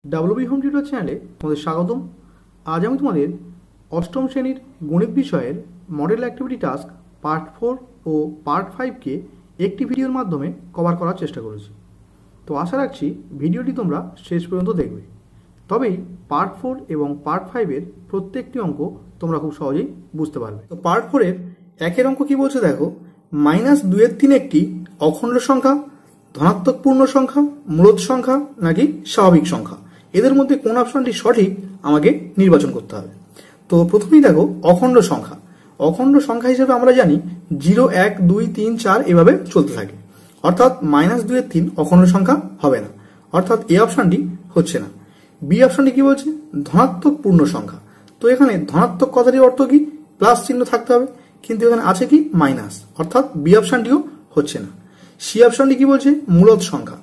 WB home tutor চ্যানেলে তোমাদের স্বাগতম। আজ আমি তোমাদের অষ্টম শ্রেণীর গণিত বিষয়ের মডেল অ্যাক্টিভিটি টাস্ক পার্ট 4 ও পার্ট 5কে একটি ভিডিওর মাধ্যমে কভার করার চেষ্টা করেছি। তো আশা রাখছি ভিডিওটি তোমরা শেষ পর্যন্ত দেখবে, তবেই পার্ট 4 এবং পার্ট 5-এর প্রত্যেকটি অঙ্ক তোমরা খুব সহজেই বুঝতে পারবে। তো পার্ট 4-এর একের অঙ্ক কি বলছে দেখো, -2/3 একটি অখণ্ড সংখ্যা, ধনাত্মক পূর্ণ সংখ্যা, মূলদ সংখ্যা নাকি স্বাভাবিক সংখ্যা, এদের মধ্যে কোন অপশনটি সঠিক আমাকে নির্বাচন করতে হবে। তো প্রথমেই দেখো অখণ্ড সংখ্যা। অখণ্ড সংখ্যা হিসেবে আমরা জানি 0, 1, 2, 3, 4 এভাবে চলতে থাকে, অর্থাৎ -2/3 অখণ্ড সংখ্যা হবে না, অর্থাৎ এই অপশনটি হচ্ছে না। বি অপশনটি কি বলছে, ধনাত্মক পূর্ণ সংখ্যা। তো এখানে ধনাত্মক কথাটির অর্থ কি, প্লাস চিহ্ন থাকতে হবে, কিন্তু এখানে আছে কি মাইনাস, অর্থাৎ বি অপশনটিও হচ্ছে না। সি অপশনটি কি বলছে, মূলদ সংখ্যা।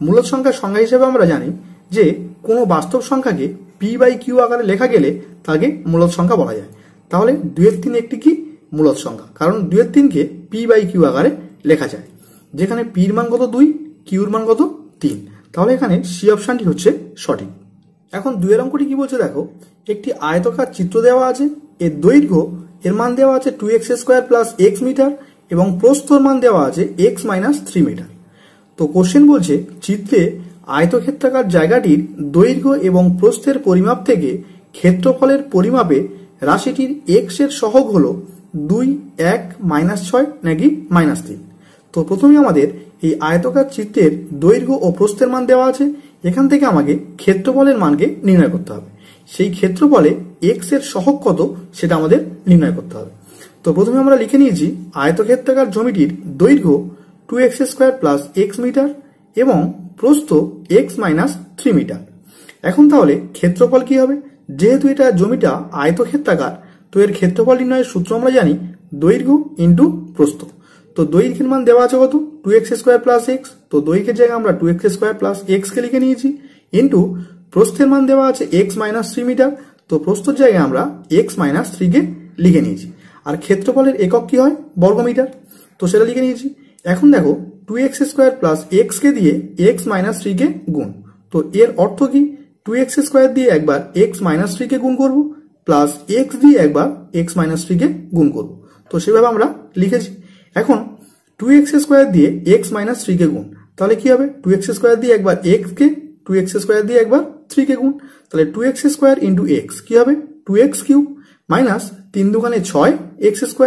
মূলদ সংখ্যার সংজ্ঞা হিসেবে আমরা জানি যে কোনো বাস্তব সংখ্যাকে p/q আকারে লেখা গেলে তাকে মূলদ সংখ্যা বলা যায়। তাহলে 2/3 একটি কি মূলদ সংখ্যা, কারণ 2/3কে p/q আকারে লেখা যায়, যেখানে p এর মান কত 2, q এর মান কত 3। তাহলে এখানে সি অপশনটি হচ্ছে সঠিক। এখন 2 অঙ্কটি কি বলছে দেখো, একটি আয়তকার চিত্র দেওয়া আছে, এর দৈর্ঘ্য এর মান দেওয়া আছে 2x² + x মিটার এবং প্রস্থর মান দেওয়া আছে x - 3 মিটার। তো কোশ্চেন বলছে চিত্রে আয়তক্ষেত্রাকার জায়গাটির দৈর্ঘ্য এবং প্রস্থের পরিমাপ থেকে ক্ষেত্রফলের পরিমাপে রাশিটির x এর সহগ হলো 2, 1, -6 নাকি -3। তো প্রথমে আমাদের এই আয়তকার চিত্রের দৈর্ঘ্য ও প্রস্থের মান দেওয়া আছে, এখান থেকে আমাকে ক্ষেত্রফলের মানকে নির্ণয় করতে হবে। সেই ক্ষেত্রফলে x এর সহগ কত সেটা আমাদের নির্ণয় করতে হবে। তো প্রথমে আমরা লিখে নিয়েছি আয়তক্ষেত্রাকার জমিটির দৈর্ঘ্য 2x² + x মিটার এবং প্রস্থ x - 3 মিটার। এখন তাহলে ক্ষেত্রফল কি হবে, যেহেতু এটা জমিটা আয়তক্ষেত্রাকার, তো এর ক্ষেত্রফল নির্ণয়ের সূত্র আমরা জানি দৈর্ঘ্য ইন্টু প্রস্থ। তো দৈর্ঘ্যের মান দেওয়া আছে কত, 2x² + x, তো দৈর্ঘ্যের জায়গায় আমরা 2x² + x কে লিখে নিয়েছি, ইন্টু প্রস্থের মান দেওয়া আছে x - 3 মিটার, তো প্রস্থের জায়গায় আমরা x - 3 কে লিখে নিয়েছি। আর ক্ষেত্রফলের একক কি হয়, বর্গমিটার, তো সেটা লিখে নিয়েছি। এখন দেখো 2x² + x কে দিয়ে x - 3 কে গুণ, তো এর অর্থ কি, 2x² দিয়ে একবার x - 3 কে গুণ করব, প্লাস x দিয়ে একবার x - 3 কে গুণ করব, তো সেভাবে আমরা লিখেছি। এখন 2x² দিয়ে x - 3 কে গুণ, তাহলে কি হবে, 2x² দিয়ে একবার x কে, 2x² দিয়ে একবার 3 কে গুণ, তাহলে 2x² × x কি হবে, 2x³ minus 3 × 2 = 6 x²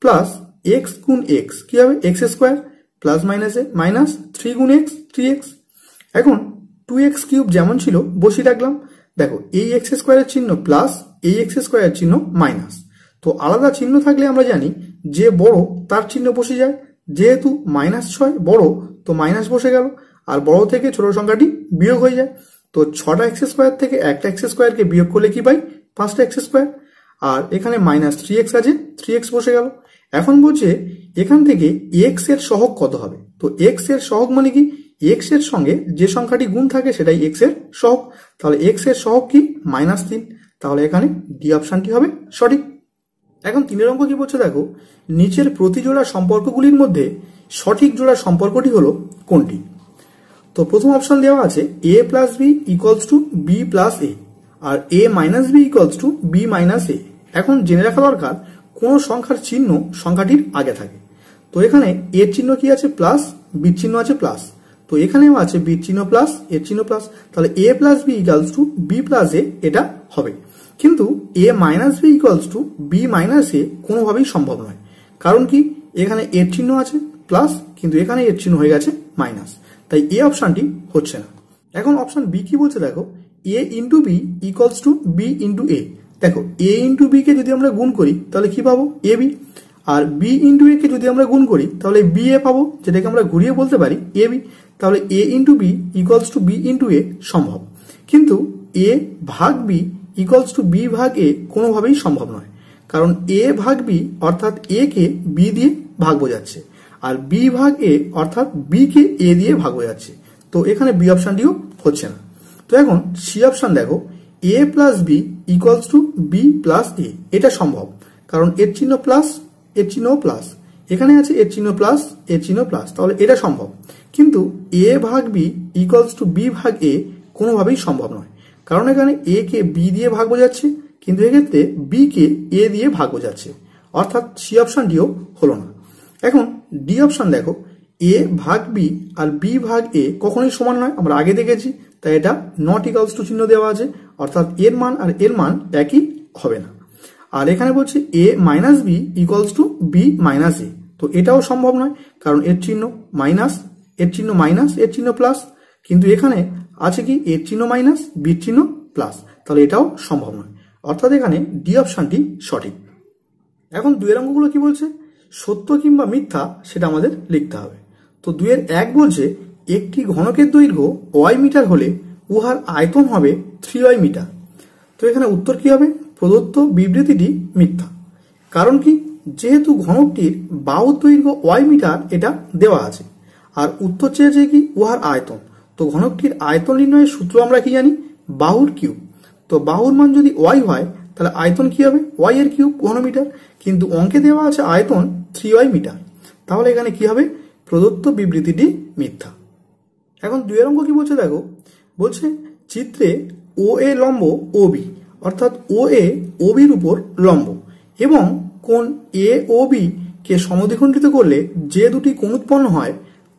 plus x গুণ x কি হবে, x² প্লাস মাইনাসে মাইনাস 3 × x 3x। এখন 2x³ যেমন ছিল বসিয়ে রাখলাম। দেখো এই x² এর চিহ্ন প্লাস, এই x² এর চিহ্ন মাইনাস, তো আলাদা চিহ্ন থাকলে আমরা জানি যে বড় তার চিহ্ন বসে যায়, যেহেতু -6 বড়, তো মাইনাস বসে গেল, আর বড় থেকে ছোট সংখ্যাটি বিয়োগ হয়ে যায়। তো 6টা x² থেকে একটা x² কে বিয়োগ করলে কি পাই, 5টা x², আর এখানে -3x আছে, 3x বসে গেল। এখন বলছে এখান থেকে x এর সহগ কত হবে, তো x এর সহগ মানে কি, x এর সঙ্গে যে সংখ্যাটি গুণ থাকে সেটাই x এর সহগ, তাহলে x এর সহগ কি -3, তাহলে এখানে ডি অপশনটি হবে সঠিক। এখন 3 অঙ্ক কি বলছে দেখো, নিচের প্রতি জোড়া সম্পর্কগুলির মধ্যে সঠিক জোড়া সম্পর্কটি হলো কোনটি। তো প্রথম অপশন দেওয়া আছে a + b = b + a, R a - b = b - a। এখন জেনে রাখা দরকার কোন সংখ্যার চিহ্ন সংখ্যাটির আগে থাকে। তো এখানে এর চিহ্ন কি আছে প্লাস, বির চিহ্ন আছে প্লাস, তো এখানেও আছে বির চিহ্ন প্লাস, এর চিহ্ন প্লাস, তাহলে a + b = b + a এটা হবে। কিন্তু a - b = b - a কোনোভাবেই সম্ভব নয়, কারণ কি, এখানে এর চিহ্ন আছে প্লাস, কিন্তু এখানে এর চিহ্ন হয়ে গেছে মাইনাস, তাই এ অপশনটি হচ্ছে না। এখন অপশন বি কি বলছে দেখো, a × b = b × a। দেখো a × b কে যদি আমরা গুণ করি তাহলে কি পাবো, ab, আর b × a কে যদি আমরা গুণ করি তাহলে ba পাবো, যেটাকে আমরা ঘুরিয়ে বলতে পারি ab। তাহলে a × b = b × a সম্ভব, কিন্তু a ভাগ b = b ভাগ a কোনোভাবেই সম্ভব নয়, কারণ a ভাগ b অর্থাৎ a কে b দিয়ে ভাগ বোঝাচ্ছে, আর b ভাগ a অর্থাৎ b কে a দিয়ে ভাগ বোঝাচ্ছে, তো এখানে বি অপশনটিও হচ্ছে না। তো এখন সি অপশন দেখো, a + b = b + a, এটা সম্ভব, কারণ এর চিহ্ন প্লাস, এর চিহ্ন প্লাস, এখানে আছে এর চিহ্ন প্লাস, এর চিহ্ন প্লাস, তাহলে এটা সম্ভব। কিন্তু a ভাগ b = b ভাগ a কোনোভাবেই সম্ভব নয়, কারণ এখানে এ কে বি দিয়ে ভাগ বোঝাচ্ছে, কিন্তু এক্ষেত্রে বি কে এ দিয়ে ভাগ বোঝাচ্ছে, অর্থাৎ সি অপশানটিও হলো না। এখন ডি অপশান দেখো, এ ভাগ বি আর বি ভাগ এ কখনোই সমান নয়, আমরা আগে দেখেছি, তাই এটা নট ইকালস টু চিহ্ন দেওয়া আছে, অর্থাৎ এর মান আর এর মান একই হবে না। আর এখানে বলছে A minus B equals to B minus A, তো এটাও সম্ভব নয়, কারণ এর চিহ্ন মাইনাস, এর চিহ্ন মাইনাস, এর চিহ্ন প্লাস, কিন্তু এখানে আছে কি এর চিহ্ন মাইনাস, বির চিহ্ন প্লাস, তাহলে এটাও সম্ভব নয়, অর্থাৎ এখানে ডি অপশানটি সঠিক। এখন দুয়ের অঙ্কগুলো কি বলছে, সত্য কিংবা মিথ্যা সেটা আমাদের লিখতে হবে। তো 2-1 বলছে একটি ঘনকের দৈর্ঘ্য ওয়াই মিটার হলে উহার আয়তন হবে 3y মিটার। তো এখানে উত্তর কি হবে, প্রদত্ত বিবৃতিটি মিথ্যা। কারণ কি, যেহেতু ঘনকটির বাহুর দৈর্ঘ্য ওয়াই মিটার এটা দেওয়া আছে, আর উত্তর চেয়েছে কি উহার আয়তন, তো ঘনকটির আয়তন নির্ণয়ের সূত্র আমরা কি জানি, বাহুর কিউব। তো বাহুর মান যদি ওয়াই হয় তাহলে আয়তন কি হবে, ওয়াই এর কিউব ঘনমিটার, কিন্তু অঙ্কে দেওয়া আছে আয়তন 3y মিটার, তাহলে এখানে কি হবে, প্রদত্ত বিবৃতিটি মিথ্যা। এখন 2 অঙ্ক কি বলছে দেখো, বলছে চিত্রে ও এ লম্ব ও বি, অর্থাৎ ও এ ও বির উপর লম্ব, এবং কোণ এ ও বি কে সমদ্বিখণ্ডিত করলে যে দুটি কোণ উৎপন্ন হয়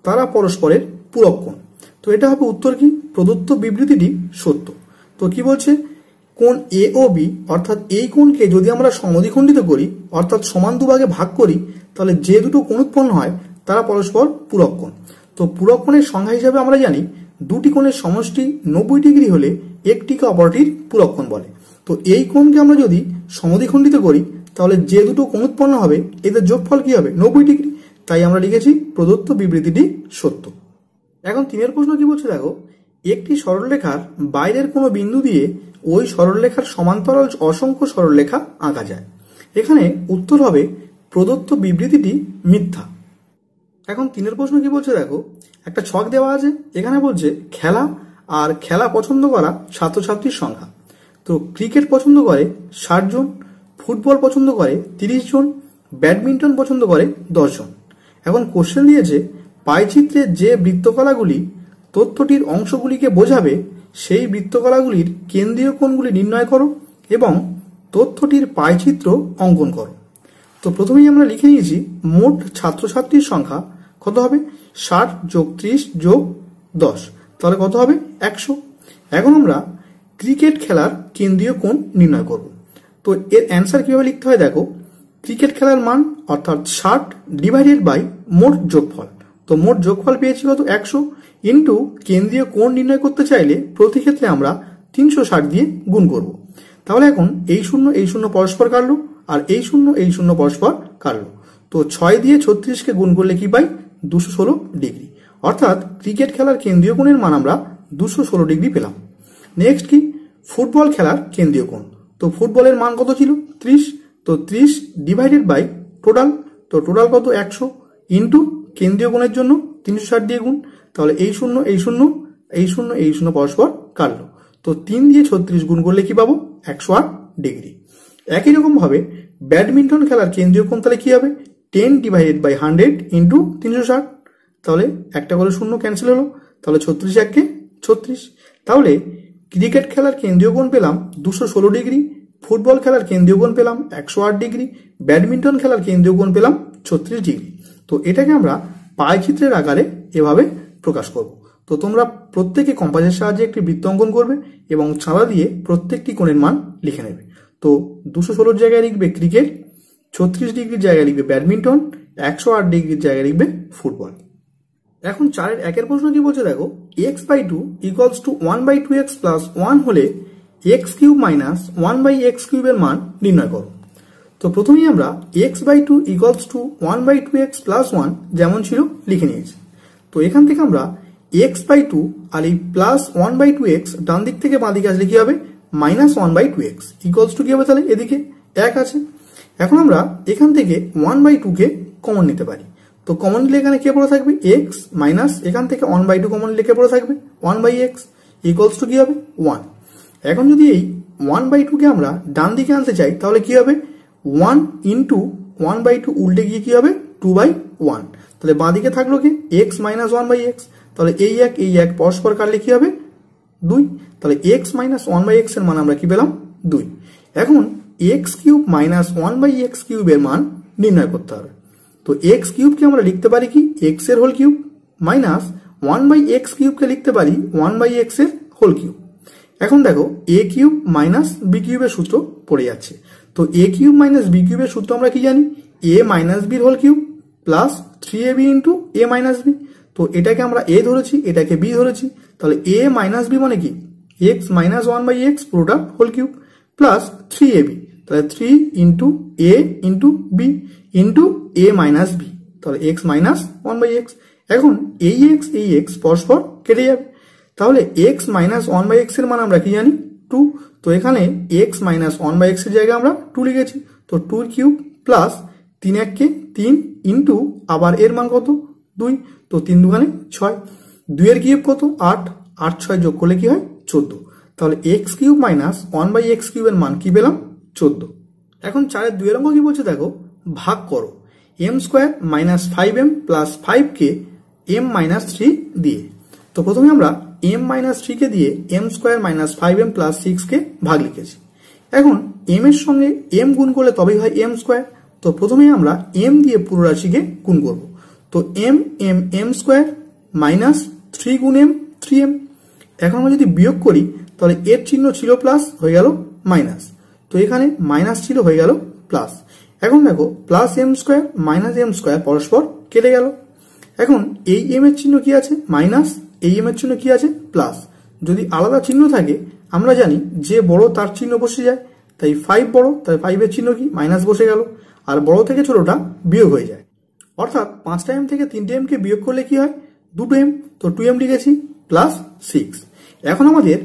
তারা পরস্পরের পূরক কোণ। তো এটা হবে উত্তর কি, প্রদত্ত বিবৃতিটি সত্য। তো কি বলছে, কোণ এ ও বি, অর্থাৎ এই কোণকে যদি আমরা সমদ্বিখণ্ডিত করি, অর্থাৎ সমান দুভাগে ভাগ করি, তাহলে যে দুটো কোণ উৎপন্ন হয় তারা পরস্পর পূরক কোণ। তো পূরক কোণের সংজ্ঞা হিসাবে আমরা জানি, দুটি কোণের সমষ্টি 90 ডিগ্রি হলে একটিকে অপরটির পূরক কোণ বলে। তো এই কোণকে আমরা যদি সমদ্বিখণ্ডিত করি তাহলে যে দুটো কোণ উৎপন্ন হবে এদের যোগফল কি হবে, 90 ডিগ্রি, তাই আমরা লিখেছি প্রদত্ত বিবৃতিটি সত্য। এখন 3 প্রশ্ন কি বলছে দেখো, একটি সরলরেখার বাইরের কোনো বিন্দু দিয়ে ওই সরলরেখার সমান্তরাল অসংখ্য সরলরেখা আঁকা যায়। এখানে উত্তর হবে প্রদত্ত বিবৃতিটি মিথ্যা। এখন 3 প্রশ্ন কি বলছে দেখো, একটা ছক দেওয়া আছে, এখানে বলছে খেলা আর খেলা পছন্দ করা ছাত্রছাত্রীর সংখ্যা। তো ক্রিকেট পছন্দ করে 60 জন, ফুটবল পছন্দ করে 30 জন, ব্যাডমিন্টন পছন্দ করে 10 জন। এখন কোশ্চেন দিয়েছে পাইচিত্রে যে বৃত্তকলাগুলি তথ্যটির অংশগুলিকে বোঝাবে সেই বৃত্তকলাগুলির কেন্দ্রীয় কোণগুলি নির্ণয় করো এবং তথ্যটির পাইচিত্র অঙ্কন করো। তো প্রথমেই আমরা লিখে নিয়েছি মোট ছাত্রছাত্রীর সংখ্যা কত হবে, 60 + 30 + 10, তাহলে কত হবে 100। এখন আমরা ক্রিকেট খেলার কেন্দ্রীয় কোণ নির্ণয় করব। তো এর অ্যান্সার কিভাবে লিখতে হয় দেখো, ক্রিকেট খেলার মান অর্থাৎ 60 / মোট যোগফল। তো মোট যোগফল পেয়েছি কত, 100, ইন্টু কেন্দ্রীয় কোণ নির্ণয় করতে চাইলে প্রতি ক্ষেত্রে আমরা 360 দিয়ে গুণ করব। তাহলে এখন এই শূন্য পরস্পর কাটলো, আর এই শূন্য পরস্পর কাটলো। তো 6 দিয়ে 36কে গুণ করলে কি পাই, 216 ডিগ্রি, অর্থাৎ ক্রিকেট খেলার কেন্দ্রীয় কোণের মান আমরা 216 ডিগ্রি পেলাম। নেক্সট কি, ফুটবল খেলার কেন্দ্রীয় কোণ। তো ফুটবলের মান কত ছিল, 30, তো 30 / টোটাল, তো টোটাল কত 100, ইন্টু কেন্দ্রীয় কোণের জন্য 360 দিয়ে গুণ, তাহলে এই শূন্য পরস্পর কাটলো। তো 3 দিয়ে 36 গুণ করলে কি পাবো, 108 ডিগ্রি। একই রকম ভাবে ব্যাডমিন্টন খেলার কেন্দ্রীয় কোণ তাহলে কি হবে, 10 / 100 ইন্টু 360, তাহলে একটা করে শূন্য ক্যান্সেল হলো, তাহলে 36 1 36। তাহলে ক্রিকেট খেলার কেন্দ্রীয় কোণ পেলাম 216 ডিগ্রি, ফুটবল খেলার কেন্দ্রীয় কোণ পেলাম 108 ডিগ্রি, ব্যাডমিন্টন খেলার কেন্দ্রীয় কোণ পেলাম 36 ডিগ্রি। তো এটাকে আমরা পাইচিত্রের আকারে এভাবে প্রকাশ করব। তো তোমরা প্রত্যেকে কম্পাসের সাহায্যে একটি বৃত্ত অঙ্কন করবে এবং চাঁদা দিয়ে প্রত্যেকটি কোণের মান লিখে নেবে। তো 216 জায়গায় লিখবে ক্রিকেট, 36 ডিগ্রির জায়গায় লিখবে ব্যাডমিন্টন, 108 ডিগ্রির জায়গায় লিখবে ফুটবল। এখন 4-1 প্রশ্ন কি বলছে দেখো, x/2 = 1/2x + 1 হলে x³ - 1/x³ এর মান নির্ণয় করো। তো প্রথমেই আমরা x/2 = 1/2x + 1 যেমন ছিল লিখে নিয়েছি। তো এখান থেকে আমরা x/2 আর এই প্লাস 1/2x ডান দিক থেকে বাঁ দিকে আসলে কি হবে, -1/2x ইকুয়ালস টু কি হবে, তাহলে এদিকে 1 আছে। এখন আমরা এখান থেকে 1/2 কে কমন নিতে পারি। তো কমন নিলে এখানে কে পড়ে থাকবে, x মাইনাস এখান থেকে 1/2 কমন নিলে কে পড়ে থাকবে, 1/x ইকুয়ালস টু কি হবে, 1। এখন যদি এই 1/2 কে আমরা ডান দিকে আনতে চাই তাহলে কি হবে, 1 ইন্টু 1/2 উল্টে গিয়ে কি হবে, 2/1। তাহলে বাঁ দিকে থাকলো কি, x - 1/x, তাহলে এই এক পরস্পর কাটলে কি হবে, 2। তাহলে x মাইনাস 1/x এর মান আমরা কি পেলাম 2। এখন x কিউব মাইনাস 1/x কিউবের মান নির্ণয় করতে হবে। তো x কিউবকে আমরা লিখতে পারি কি x এর হোল কিউব মাইনাস 1/x কিউবকে লিখতে পারি 1/x এর হোল কিউব। এখন দেখো a কিউব মাইনাস b কিউবের সূত্র পড়ে যাচ্ছে। তো a কিউব মাইনাস b কিউবের সূত্র আমরা কি জানি a minus b whole cube plus 3ab into a minus b। তো এটাকে আমরা a ধরেছি, এটাকে b ধরেছি, তাহলে a মাইনাস b মানে কি x মাইনাস 1/x পুরোটা হোল কিউব প্লাস 3ab, তাহলে 3 into a into b into a minus b, তাহলে x মাইনাস 1/x। এখন এই x পরস্পর কেটে যাবে, তাহলে x মাইনাস 1/x এর মান আমরা কি জানি 2। তো এখানে x মাইনাস 1/x এর জায়গায় আমরা 2 লিখেছি, তো 2 কিউব প্লাস 3 1 3 ইন্টু আবার এর মান কত 2, তো 3 2 6, 2 এর কিউব কত 8, 8 6 যোগ করলে কি হয় 14। তাহলে x কিউব মাইনাস 1/x কিউবের মান কি পেলাম 14। এখন 4-এর 2 এর অঙ্ক কি বলছে দেখো, ভাগ করো m square minus 5m plus 5কে m মাইনাস 3 দিয়ে। তো প্রথমে আমরা m মাইনাস 3 কে দিয়ে m square minus 5m plus 6 কে ভাগ লিখেছি। এখন m এর সঙ্গে m গুণ করলে তবেই হয় m স্কোয়ার। তো প্রথমে আমরা m দিয়ে পুরো রাশিকে গুণ করব। তো m স্কোয়ার মাইনাস 3 গুণ m 3m। এখন আমরা যদি বিয়োগ করি তাহলে এর চিহ্ন ছিল প্লাস হয়ে গেল মাইনাস, তো এখানে মাইনাস ছিল হয়ে গেল প্লাস। এখন দেখো plus m square minus m square পরস্পর কেটে গেল। এখন এই m এর চিহ্ন কি আছে মাইনাস, এই m এর চিহ্ন কি আছে প্লাস। যদি আলাদা চিহ্ন থাকে আমরা জানি যে বড় তার চিহ্ন বসে যায়, তাই 5 বড়, তাই 5 এর চিহ্ন কি মাইনাস বসে গেল, আর বড় থেকে ছোটটা বিয়োগ হয়ে যায়। অর্থাৎ 5টা m থেকে 3টে m কে বিয়োগ করলে কি হয় 2m, তো 2m লিখেছি প্লাস 6। এখন আমাদের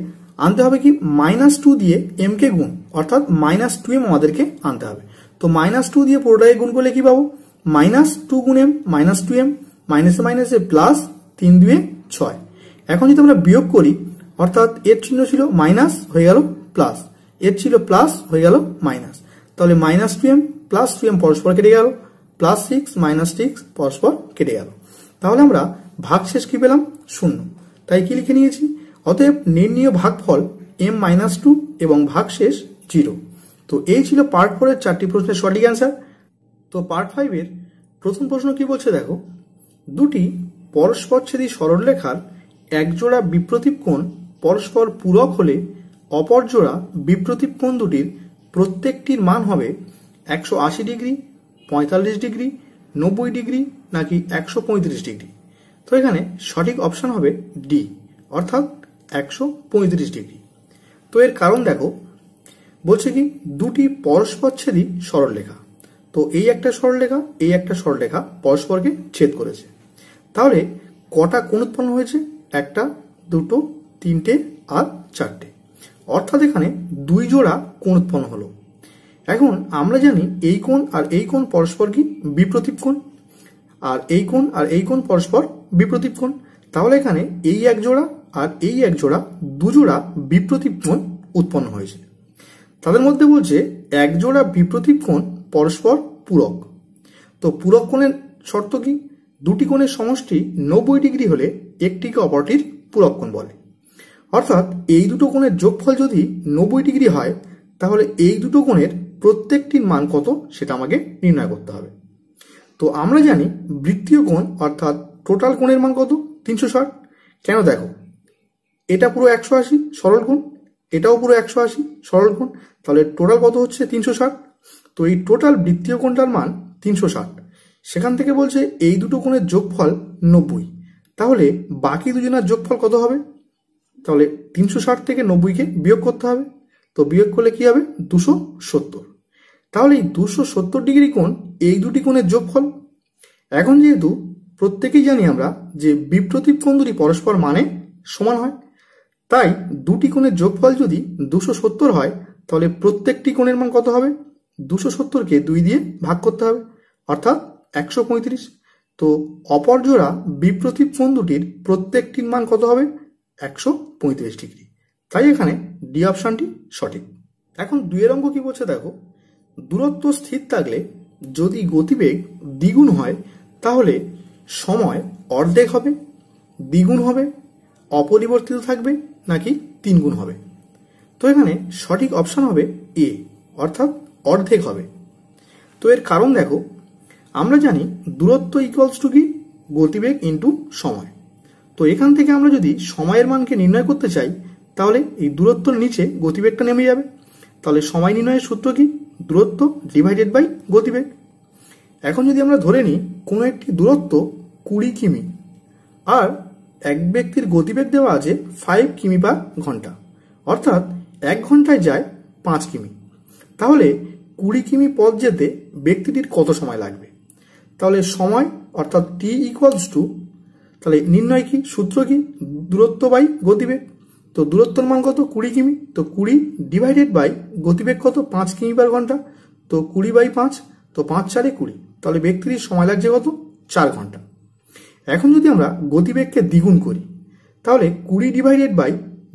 আনতে হবে কি -2 দিয়ে m কে গুণ, অর্থাৎ -2m আমাদেরকে আনতে হবে। তো -2 দিয়ে পুরোটাকে গুণ করলে কি পাবো -2 গুণ m -2m, মাইনাসে মাইনাসে প্লাস 3 2 6। এখন যদি আমরা বিয়োগ করি অর্থাৎ এর চিহ্ন ছিল মাইনাস হয়ে গেল প্লাস, এর ছিল প্লাস হয়ে গেল মাইনাস, তাহলে -2m প্লাস 2m পরস্পর কেটে গেল, প্লাস 6 মাইনাস 6 পরস্পর কেটে গেল। তাহলে আমরা ভাগশেষ কি পেলাম 0, তাই কি লিখে নিয়েছি অতএব নির্ণীয় ভাগফল m-2 এবং ভাগশেষ 0। তো এই ছিল পার্ট 4 এর 4টি প্রশ্নের সঠিক অ্যান্সার। তো পার্ট 5 এর প্রথম প্রশ্ন কি বলছে দেখো, দুটি পরস্পরচ্ছেদী সরলরেখার একজোড়া বিপ্রতীপ কোণ পরস্পর পূরক হলে অপর জোড়া বিপ্রতীপ কোণ দুটির প্রত্যেকটির মান হবে 180 ডিগ্রি, 45 ডিগ্রি, 90 ডিগ্রি নাকি 135 ডিগ্রি। তো এখানে সঠিক অপশন হবে ডি, অর্থাৎ 135 ডিগ্রি। তো এর কারণ দেখো বলছে কি দুটি পরস্পরচ্ছেদী সরলরেখা, তো এই একটা সরলরেখা এই একটা সরলরেখা পরস্পরকে ছেদ করেছে, তাহলে কটা কোণ উৎপন্ন হয়েছে 1টা 2টো 3টে আর 4টে, অর্থাৎ এখানে 2 জোড়া কোণ উৎপন্ন হলো। এখন আমরা জানি এই কোণ আর এই কোণ পরস্পর কি বিপ্রতীপ কোণ, আর এই কোণ আর এই কোণ পরস্পর বিপ্রতীপ কোণ, তাহলে এখানে এই এক জোড়া আর এই এক জোড়া 2 জোড়া বিপ্রতীপ কোণ উৎপন্ন হয়েছে। তাদের মধ্যে বলছে এক জোড়া বিপ্রতীপ কোণ পরস্পর পূরক। তো পূরক কোণের শর্ত কি, দুটি কোণের সমষ্টি 90 ডিগ্রি হলে একটিকে অপরটির পূরক কোণ বলে। অর্থাৎ এই দুটো কোণের যোগফল যদি 90 ডিগ্রি হয় তাহলে এই দুটো কোণের প্রত্যেকটির মান কত সেটা আমাকে নির্ণয় করতে হবে। তো আমরা জানি বৃত্তীয় কোণ অর্থাৎ টোটাল কোণের মান কত 360। কেন দেখো এটা পুরো 180 সরল কোণ, এটাও পুরো 180 সরল কোণ, তাহলে টোটাল কত হচ্ছে 360। তো এই টোটাল বৃত্তীয় কোণটার মান 360, সেখান থেকে বলছে এই দুটো কোণের যোগফল 90, তাহলে বাকি দুজনের যোগফল কত হবে, তাহলে 360 থেকে 90কে বিয়োগ করতে হবে। তো বিয়োগ করলে কি হবে 270, তাহলে এই 270 ডিগ্রি কোণ এই দুটি কোণের যোগফল। এখন যেহেতু প্রত্যেকেই জানি আমরা যে বিপ্রতীপ কোণ দুটি পরস্পর মানে সমান হয়, তাই দুটি কোণের যোগফল যদি 270 হয় তাহলে প্রত্যেকটি কোণের মান কত হবে 270কে 2 দিয়ে ভাগ করতে হবে, অর্থাৎ 135। তো অপর জোড়া বিপ্রতীপ কোণ দুটির প্রত্যেকটির মান কত হবে 135 ডিগ্রি, তাই এখানে ডি অপশনটি সঠিক। এখন 2 এর অঙ্ক কি বলছে দেখো, দূরত্ব স্থির থাকলে যদি গতিবেগ দ্বিগুণ হয় তাহলে সময় অর্ধেক হবে, দ্বিগুণ হবে, অপরিবর্তিত থাকবে নাকি 3 গুণ হবে? তো এখানে সঠিক অপশান হবে এ, অর্থাৎ অর্ধেক হবে। তো এর কারণ দেখো, আমরা জানি দূরত্ব ইকুয়ালস টু কি? গতিবেগ ইন্টু সময়। তো এখান থেকে আমরা যদি সময়ের মানকে নির্ণয় করতে চাই, তাহলে এই দূরত্বর নিচে গতিবেগটা নেমে যাবে। তাহলে সময় নির্ণয়ের সূত্র কি? দূরত্ব ডিভাইডেড বাই গতিবেগ। এখন যদি আমরা ধরে নিই কোনো একটি দূরত্ব 20 কিমি আর এক ব্যক্তির গতিবেগ দেওয়া আছে 5 কিমি পার ঘন্টা, অর্থাৎ 1 ঘন্টায় যায় 5 কিমি, তাহলে 20 কিমি পথ যেতে ব্যক্তিটির কত সময় লাগবে? তাহলে সময় অর্থাৎ টি ইকুয়ালস টু, তাহলে নির্ণয় কি? সূত্র কি? দূরত্ব বাই গতিবেগ। তো দূরত্বর মান কত? 20 কিমি। তো 20 ডিভাইডেড বাই গতিবেগ কত? 5 কিমি পার ঘন্টা। তো 20 বাই 5, তো 5 4 20, তাহলে ব্যক্তির সময় লাগছে কত? 4 ঘন্টা। এখন যদি আমরা গতিবেগকে দ্বিগুণ করি, তাহলে 20 ডিভাইডেড বাই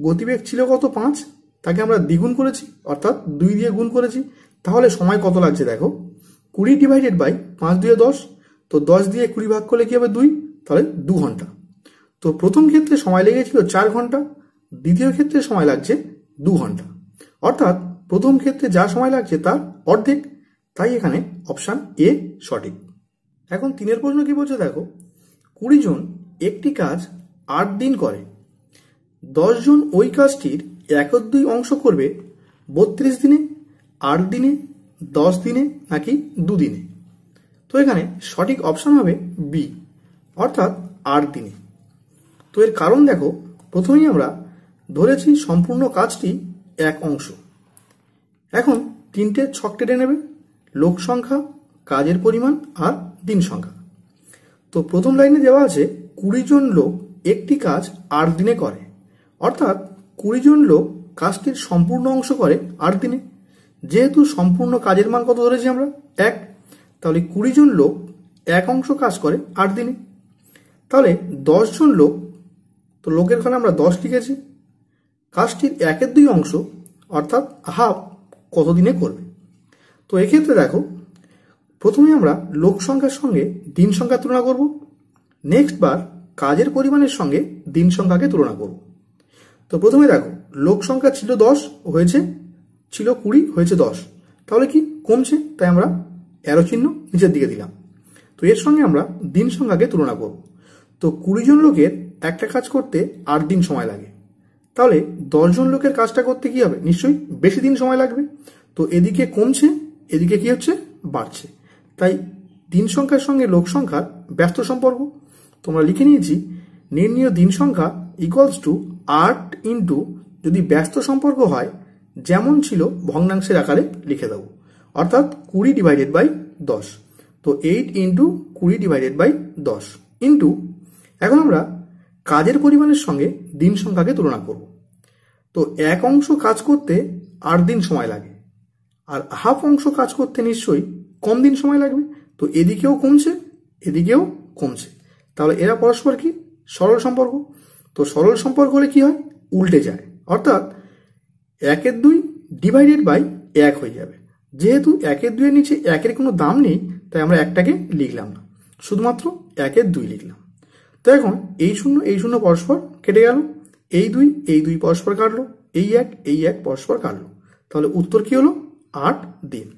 গতিবেগ ছিল কত? 5, তাকে আমরা দ্বিগুণ করেছি, অর্থাৎ 2 দিয়ে গুণ করেছি। তাহলে সময় কত লাগছে দেখো, 20 ডিভাইডেড বাই 5 2 10, তো 10 দিয়ে 20 ভাগ করলে কি হবে? 2, তাহলে 2 ঘন্টা। তো প্রথম ক্ষেত্রে সময় লেগেছিল 4 ঘন্টা, দ্বিতীয় ক্ষেত্রে সময় লাগছে 2 ঘন্টা, অর্থাৎ প্রথম ক্ষেত্রে যা সময় লাগছে তার অর্ধেক। তাই এখানে অপশান এ সঠিক। এখন 3 প্রশ্ন কি বলছে দেখো, 20 জন একটি কাজ 8 দিন করে, 10 জন ওই কাজটির 1/2 অংশ করবে 32 দিনে, 8 দিনে, 10 দিনে নাকি 2 দিনে? তো এখানে সঠিক অপশান হবে বি, অর্থাৎ 8 দিনে। তো এর কারণ দেখো, প্রথমেই আমরা ধরেছি সম্পূর্ণ কাজটি 1 অংশ। এখন 3টে ছক টেনে নেবে, লোক সংখ্যা, কাজের পরিমাণ আর দিন সংখ্যা। তো প্রথম লাইনে দেওয়া আছে 20 জন লোক একটি কাজ 8 দিনে করে, অর্থাৎ 20 জন লোক কাজটির সম্পূর্ণ অংশ করে 8 দিনে। যেহেতু সম্পূর্ণ কাজের মান কত ধরেছি আমরা? 1, তাহলে 20 জন লোক 1 অংশ কাজ করে 8 দিনে। তাহলে 10 জন লোক, তো লোকের ঘরে আমরা 10 লিখেছি, কাজটির 1/2 অংশ অর্থাৎ হাফ কত দিনে করবে? তো এক্ষেত্রে দেখো, প্রথমে আমরা লোক সংখ্যার সঙ্গে দিন সংখ্যা তুলনা করব, নেক্সট বার কাজের পরিমাণের সঙ্গে দিন সংখ্যাকে তুলনা করব। তো প্রথমে দেখো, লোক সংখ্যা ছিল 10, ছিল 20, হয়েছে 10, তাহলে কি কমছে? তাই আমরা অ্যারো চিহ্ন নিচের দিকে দিলাম। তো এর সঙ্গে আমরা দিন সংখ্যাকে তুলনা করব। তো 20 জন লোকের একটা কাজ করতে 8 দিন সময় লাগে, তাহলে 10 জন লোকের কাজটা করতে কি হবে? নিশ্চয়ই বেশি দিন সময় লাগবে। তো এদিকে কমছে, এদিকে কি হচ্ছে? বাড়ছে। তাই দিন সংখ্যার সঙ্গে লোক সংখ্যার ব্যস্ত সম্পর্ক তোমরা লিখে নিয়েছি, নির্ণীয় দিন সংখ্যা ইকুয়ালস টু 8 ইন্টু, যদি ব্যস্ত সম্পর্ক হয় যেমন ছিল ভগ্নাংশের আকারে লিখে দেবো, অর্থাৎ 20 ডিভাইডেড বাই 10। তো 8 ইন্টু 20 ডিভাইডেড বাই 10 ইন্টু, এখন আমরা কাজের পরিমাণের সঙ্গে দিন সংখ্যাকে তুলনা করব। তো 1 অংশ কাজ করতে 8 দিন সময় লাগে, আর হাফ অংশ কাজ করতে নিশ্চয়ই কম দিন সময় লাগবে। তো এদিকেও কমছে, এদিকেও কমছে, তাহলে এরা পরস্পর কি? সরল সম্পর্ক। তো সরল সম্পর্ক হলে কি হয়? উল্টে যায়, অর্থাৎ 1/2 ডিভাইডেড বাই 1 হয়ে যাবে। যেহেতু 1/2 এর নিচে 1-এর কোনো দাম নেই, তাই আমরা একটাকে লিখলাম না, শুধুমাত্র 1/2 লিখলাম। তো এখন এই শূন্য পরস্পর কেটে গেল, এই 2 পরস্পর কাটলো, এই 1 পরস্পর কাটলো, তাহলে উত্তর কি হলো? 8 দিন।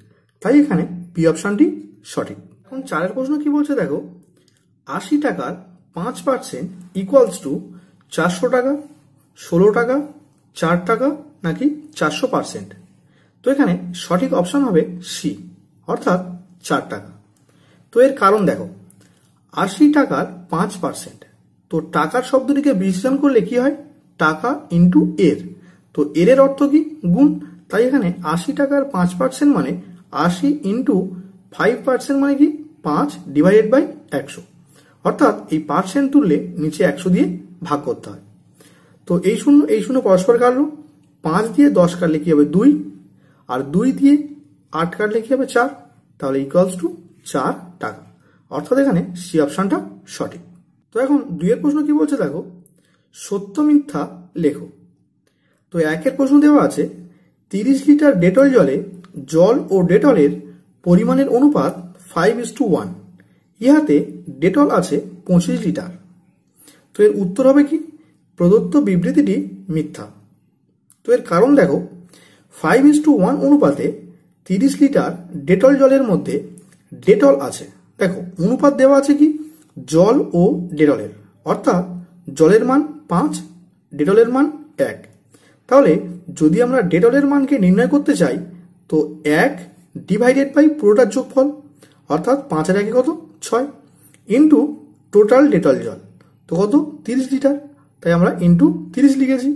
তাই এখানে বি অপশানটি সঠিক। এখন 4 প্রশ্ন কি বলছে দেখো, 80 টাকার 5% ইকুয়ালস টু 400 টাকা, 16 টাকা, 4 টাকা নাকি 400%? তো এখানে সঠিক অপশান হবে সি, অর্থাৎ 4 টাকা। তো এর কারণ দেখো, 80 টাকার 5%, তো টাকার শব্দটিকে বিশ্লেষণ করলে কি হয়? টাকা ইন্টু এর, তো এর অর্থ কি? গুণ। তাই এখানে 80 টাকার 5% মানে 80 ইন্টু 5% মানে কি? 5 ডিভাইডেড বাই 100, অর্থাৎ এই পার্সেন্ট তুললে নিচে 100 দিয়ে ভাগ করতে হয়। তো এই শূন্য পরস্পর কাটলো, 5 দিয়ে 10 কাটলে কি হবে? 2, আর 2 দিয়ে 8 কাটলে কি হবে? 4, তাহলে ইকুয়ালস টু 4 টাকা, অর্থাৎ এখানে সি অপশানটা সঠিক। তো এখন 2 প্রশ্ন কি বলছে দেখো, সত্য মিথ্যা লেখো। তো 1 প্রশ্ন দেওয়া আছে 30 লিটার ডেটল জলে জল ও ডেটলের পরিমাণের অনুপাত 5:1, ইহাতে ডেটল আছে 25 লিটার। তো এর উত্তর হবে কি? প্রদত্ত বিবৃতিটি মিথ্যা। তো এর কারণ দেখো, 5:1 অনুপাতে 30 লিটার ডেটল জলের মধ্যে ডেটল আছে। দেখো অনুপাত দেওয়া আছে কি জল ও ডেটলের, অর্থাৎ জলের মান 5, ডেটলের মান 1। তাহলে যদি আমরা ডেটলের মানকে নির্ণয় করতে চাই তো 1 ডিভাইডেড বাই পুরোটার যোগফল, অর্থাৎ 5 আর 1 কত 6, ইন্টু টোটাল ডেটল জল তো কত 30 লিটার, তাই আমরা ইন্টু 30 লিখেছি।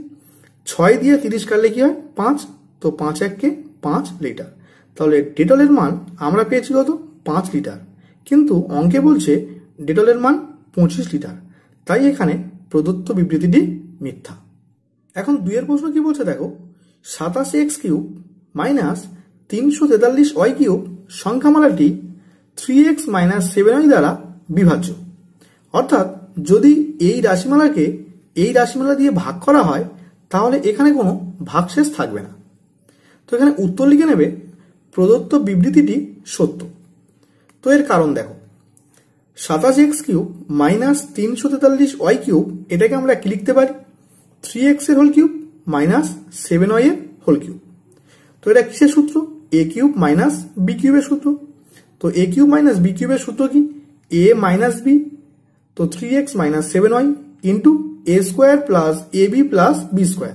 6 দিয়ে 30 কাটলে কি হয় 5, তো 5 1 5 লিটার। তাহলে ডেটলের মান আমরা পেয়েছি কত 5 লিটার, কিন্তু অঙ্কে বলছে ডেটলের মান 25 লিটার, তাই এখানে প্রদত্ত বিবৃতিটি মিথ্যা। এখন 2 এর প্রশ্ন কি বলছে দেখো, 27x³ minus 343y³ সংখ্যামালাটি 3x - 7y দ্বারা বিভাজ্য। অর্থাৎ যদি এই রাশিমালাকে এই রাশিমালা দিয়ে ভাগ করা হয় তাহলে এখানে কোনো ভাগশেষ থাকবে না। তো এখানে উত্তর লিখে নেবে প্রদত্ত বিবৃতিটি সত্য। তো এর কারণ দেখো, 27x³ মাইনাস 343y³ এটাকে আমরা কি লিখতে পারি 3x এর হোল কিউব মাইনাস 7y এর হোল কিউব। তো এটা কিসের সূত্র a³ মাইনাস b³ এর সূত্র। তো a³ মাইনাস b³ এর সূত্র কি a মাইনাস b, তো 3x minus 7y into a square plus ab plus b square.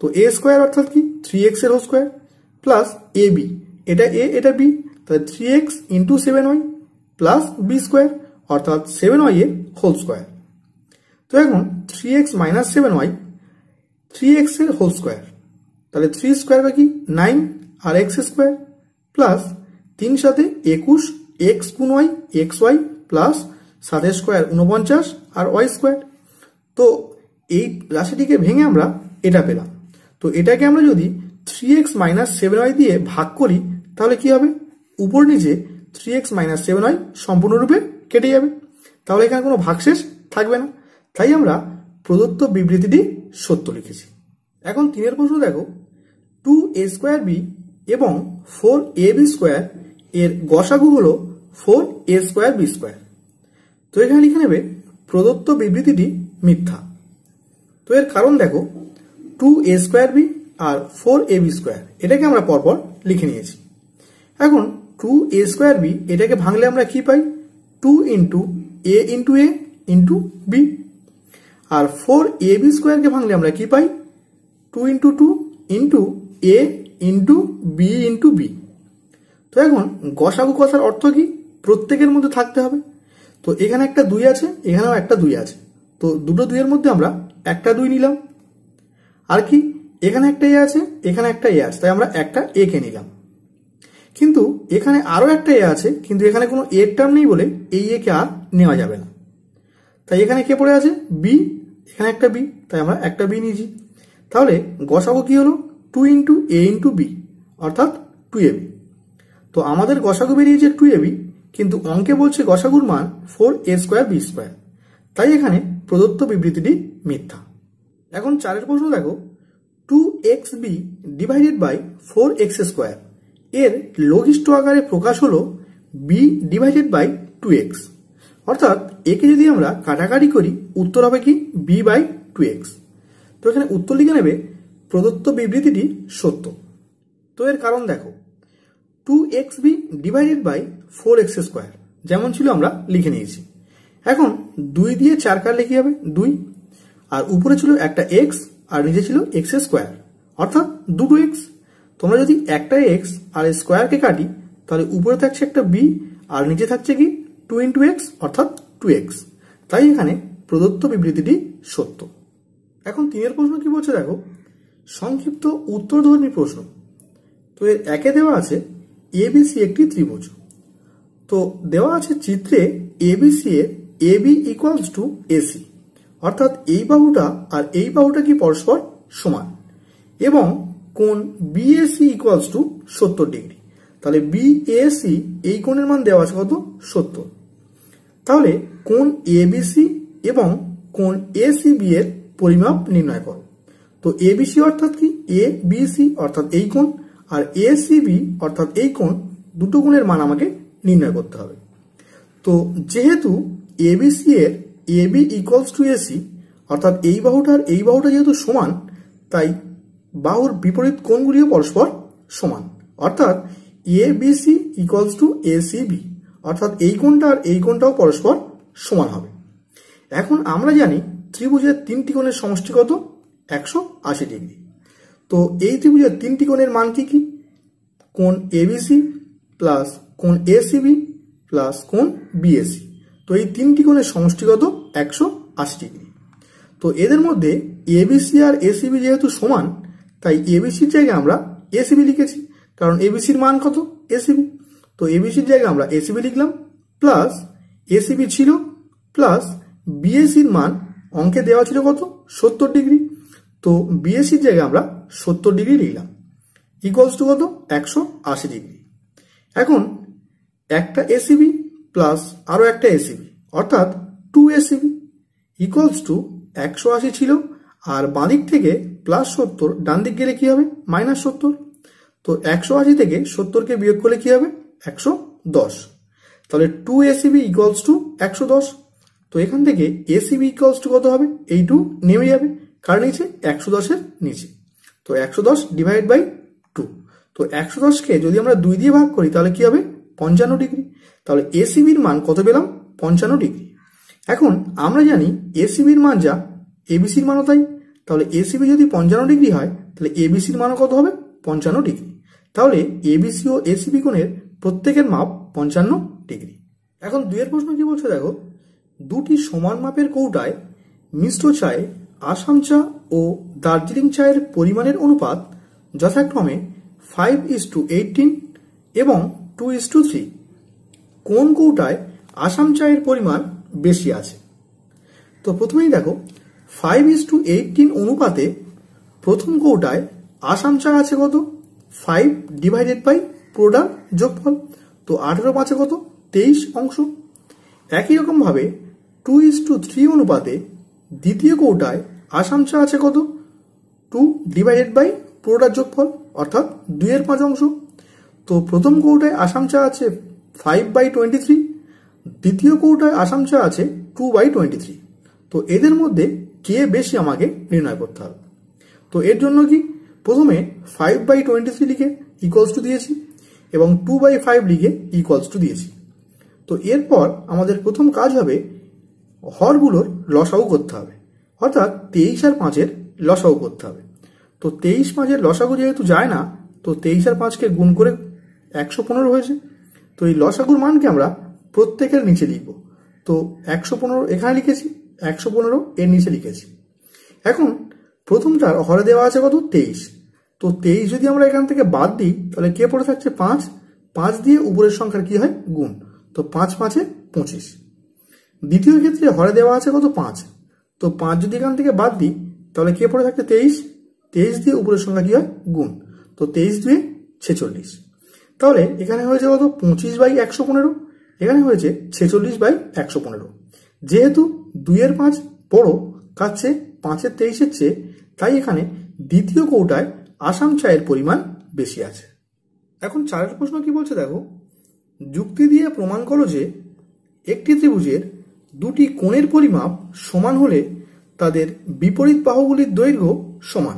তো a স্কোয়ার অর্থাৎ কি 3x এর হোল স্কোয়ার প্লাস ab, এটা a এটা b, তাহলে 3x into 7y plus b square অর্থাৎ 7y এর হোল স্কোয়ার। তো এখন 3x মাইনাস 7y 3x এর হোল স্কোয়ার, তাহলে 3 স্কোয়ার বা কি 9 আর x স্কোয়ার প্লাস 3 সাথে 21 x গুণ y xy প্লাস 7 স্কোয়ার 49 আর y স্কোয়ার। তো এই রাশিটিকে ভেঙে আমরা এটা পেলাম। তো এটাকে আমরা যদি 3x মাইনাস 7y দিয়ে ভাগ করি তাহলে কি হবে, উপর নিচে 3x মাইনাস 7y সম্পূর্ণরূপে কেটে যাবে, তাহলে এখানে কোনো ভাগশেষ থাকবে না, তাই আমরা প্রদত্ত বিবৃতিটি সত্য লিখেছি। এখন 3 এর প্রশ্ন দেখো, 2a² এবং 4ab² এর গসাগু হলো 4a² b²। তো এখানে লিখে নেবে প্রদত্ত বিবৃতিটি মিথ্যা। তো এর কারণ দেখো, 2a² আর 4ab² এটাকে আমরা পরপর লিখে নিয়েছি। এখন 2a² এটাকে ভাঙলে আমরা কি পাই 2 into a into a into b, আর 4ab² কে ভাঙলে আমরা কি পাই 2 into 2 into a into b into b। তো এখন গসাগু কথার অর্থ কি প্রত্যেকের মধ্যে থাকতে হবে। তো এখানে একটা 2 আছে, এখানেও একটা 2 আছে, তো দুটো 2 এর মধ্যে আমরা একটা 2 নিলাম। আর কি এখানে একটা a আছে, এখানে একটা a আছে, তাই আমরা একটা a কে নিলাম। কিন্তু এখানে আরো একটা a আছে, কিন্তু এখানে কোনো a এর টার্ম নেই বলে এই a কে আর নেওয়া যাবে না, তাই এখানে কে পড়ে আছে b, এখানে একটা b, তাই আমরা একটা b নিয়েছি। তাহলে গসাগু কি হলো 2 ইন্টু a ইন্টু b অর্থাৎ 2ab। তো আমাদের গসাগু বেরিয়েছে 2ab, কিন্তু অঙ্কে বলছে গসাগুর মান 4a² b², তাই এখানে প্রদত্ত বিবৃতিটি মিথ্যা। এখন 4 এর প্রশ্ন দেখো, 2xb ডিভাইডেড বাই 4x² এর লঘিষ্ঠ আকারে প্রকাশ হলো b ডিভাইডেড বাই 2x, অর্থাৎ একে যদি আমরা কাটাকাটি করি উত্তর হবে কি b বাই 2x। তো এখানে উত্তর লিখে নেবে প্রদত্ত বিবৃতিটি সত্য। তো এর কারণ দেখো, 2xb ডিভাইডেড বাই 4x² যেমন ছিল আমরা লিখে নিয়েছি। এখন 2 দিয়ে 4 কাটলে কি হবে 2, আর উপরে ছিল একটা x আর নিচে ছিল x² অর্থাৎ দুটো x। তোমরা যদি একটা x আর স্কোয়ারকে কাটি তাহলে উপরে থাকছে একটা b আর নিচে থাকছে কি 2 ইন্টু x অর্থাৎ 2x, তাই এখানে প্রদত্ত বিবৃতিটি সত্য। এখন 3 এর প্রশ্ন কি বলছে দেখো, সংক্ষিপ্ত উত্তরধর্মী প্রশ্ন। তো এর একে দেওয়া আছে ABC একটি ত্রিভুজ। তো দেওয়া আছে চিত্রে ABC এর AB ইকুয়ালস টু AC, অর্থাৎ এই বাহুটা আর এই বাহুটা কি পরস্পর সমান, এবং কোণ BAC ইকুয়ালস টু 70 ডিগ্রি। তাহলে BAC এই কোণের মান দেওয়া আছে কত 70। তাহলে কোণ ABC এবং কোণ ACB এর পরিমাপ নির্ণয় করো। তো ABC অর্থাৎ কি ABC অর্থাৎ এই কোণ, আর ACB অর্থাৎ এই কোণ, দুটো কোণের মান আমাকে নির্ণয় করতে হবে। তো যেহেতু ABC এর AB ইকুয়ালস টু AC অর্থাৎ এই বাহুটা আর এই বাহুটা যেহেতু সমান, তাই বাহুর বিপরীত কোণগুলিও পরস্পর সমান, অর্থাৎ ABC ইকুয়ালস টু ACB, অর্থাৎ এই কোণটা আর এই কোণটাও পরস্পর সমান হবে। এখন আমরা জানি ত্রিভুজের তিনটি কোণের সমষ্টি কত? 180 ডিগ্রি। তো এই ত্রিভুজের তিনটি কোণের মান কি কি? কোণ ABC প্লাস কোণ ACB প্লাস কোণ BAC। তো এই তিনটি কোণের সমষ্টি কত? 180 ডিগ্রি। তো এদের মধ্যে ABC আর ACB যেহেতু সমান, তাই ABCর জায়গায় আমরা ACB লিখেছি, কারণ ABCর মান কত? ACB। তো ABCর জায়গায় আমরা ACB লিখলাম, প্লাস ACB ছিল, প্লাস BACর মান অঙ্কে দেওয়া ছিল কত? 70 ডিগ্রি। তো BACর জায়গায় আমরা 70 ডিগ্রি লিখলাম, ইকুয়ালস টু কত? 180 ডিগ্রি। এখন একটা ACB প্লাস আরো একটা ACB, অর্থাৎ 2ACB ইকুয়ালস টু 180 ছিল, আর বাঁদিক থেকে প্লাস 70, ডান দিক গেলে কি হবে? মাইনাস 70। তো 180 থেকে 70কে বিয়োগ করলে কি হবে? 110। তাহলে 2ACB ইকুয়ালস টু 110। তো এখান থেকে ACB ইকুয়ালস টু কত হবে? এই 2 নেমে যাবে, কার নিচে? 110-এর নিচে। তো 110 ডিভাইড বাই 2। তো 110কে যদি আমরা 2 দিয়ে ভাগ করি তাহলে কি হবে? 55 ডিগ্রি। তাহলে ACBর মান কত পেলাম? 55 ডিগ্রি। এখন আমরা জানি ACBর মান যা, ABCর মানও তাই। তাহলে ACB যদি 55 ডিগ্রি হয়, তাহলে ABCর মানও কত হবে? 55 ডিগ্রি। তাহলে ABC ও ACB কোণের প্রত্যেকের মাপ 55 ডিগ্রি। এখন 2 প্রশ্ন কি বলছে দেখো, দুটি সমান মাপের কৌটায় মিশ্র চায়ে আসাম চা ও দার্জিলিং চায়ের পরিমাণের অনুপাত যথাক্রমে 5:18 এবং 2:3। কোন কৌটায় আসাম চায়ের পরিমাণ বেশি আছে? তো প্রথমেই দেখো 5:18 অনুপাতে প্রথম কৌটায় আসাম চা আছে কত? 5 ডিভাইডেড বাই পুরোটার যোগফল। তো 18/5 কত? 23 অংশ। একই রকম ভাবে 2:3 অনুপাতে দ্বিতীয় কৌটায় আসাম চা আছে কত? 2 ডিভাইডেড বাই পুরোটার যোগফল, অর্থাৎ 2/5 অংশ। তো প্রথম কৌটায় আসাম চা আছে 5/23, দ্বিতীয় কৌটায় আসাম চা আছে 2/23। তো এদের মধ্যে কে বেশি আমাকে নির্ণয় করতে হবে। তো এর জন্য কি, প্রথমে 5/23 লিখে ইকুয়ালস টু দিয়েছি এবং 2/5 লিখে ইকুয়ালস টু দিয়েছি। তো এরপর আমাদের প্রথম কাজ হবে হরগুলোর লসাগু করতে হবে, অর্থাৎ 23 আর 5-এর লসাগু করতে হবে। তো 23-5-এর লসাগু যেহেতু যায় না, তো 23 আর 5কে গুণ করে 115 হয়েছে। তো এই লসাগুর মানকে আমরা প্রত্যেকের নিচে লিখব। তো 115 এখানে লিখেছি, 115 এর নিচে লিখেছি। এখন প্রথমটার হরে দেওয়া আছে কত? 23। তো 23 যদি আমরা এখান থেকে বাদ দিই তাহলে কে পড়ে থাকছে? 5। 5 দিয়ে উপরের সংখ্যার কি হয়? গুণ। তো 5×5 = 25। দ্বিতীয় ক্ষেত্রে হরে দেওয়া আছে কত? 5। তো 5 যদি এখান থেকে বাদ দিই তাহলে কে পড়ে থাকছে? 23। 23 দিয়ে উপরের সংখ্যা কি হয়? গুণ। তো 23×2 = 46। তাহলে এখানে হয়েছে কত? 25/115। এখানে হয়েছে 46/115। যেহেতু 2/5 বড় কার চেয়ে? 5/23-এর চেয়ে, তাই এখানে দ্বিতীয় কৌটায় আসাম চায়ের পরিমাণ বেশি আছে। এখন 4 প্রশ্ন কি বলছে দেখো, যুক্তি দিয়ে প্রমাণ করো যে একটি ত্রিভুজের দুটি কোণের পরিমাপ সমান হলে তাদের বিপরীত বাহুগুলির দৈর্ঘ্য সমান।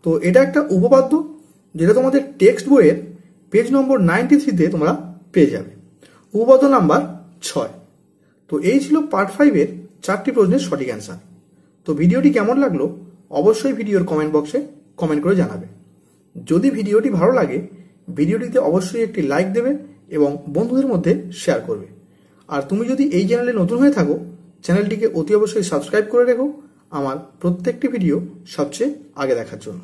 তো এটা একটা উপপাদ্য, যেটা তোমাদের টেক্সট বইয়ের পেজ নম্বর 93-তে তোমরা পেয়ে যাবে, উপপাদ্য নাম্বার 6। তো এই ছিল পার্ট 5-এর 4টি প্রশ্নের সঠিক অ্যান্সার। তো ভিডিওটি কেমন লাগলো অবশ্যই ভিডিওর কমেন্ট বক্সে কমেন্ট করে জানাবে। যদি ভিডিওটি ভালো লাগে ভিডিওটিতে অবশ্যই একটি লাইক দেবে এবং বন্ধুদের মধ্যে শেয়ার করবে। আর তুমি যদি এই চ্যানেলে নতুন হয়ে থাকো চ্যানেলটিকে অতি অবশ্যই সাবস্ক্রাইব করে রেখো আমার প্রত্যেকটি ভিডিও সবচেয়ে আগে দেখার জন্য।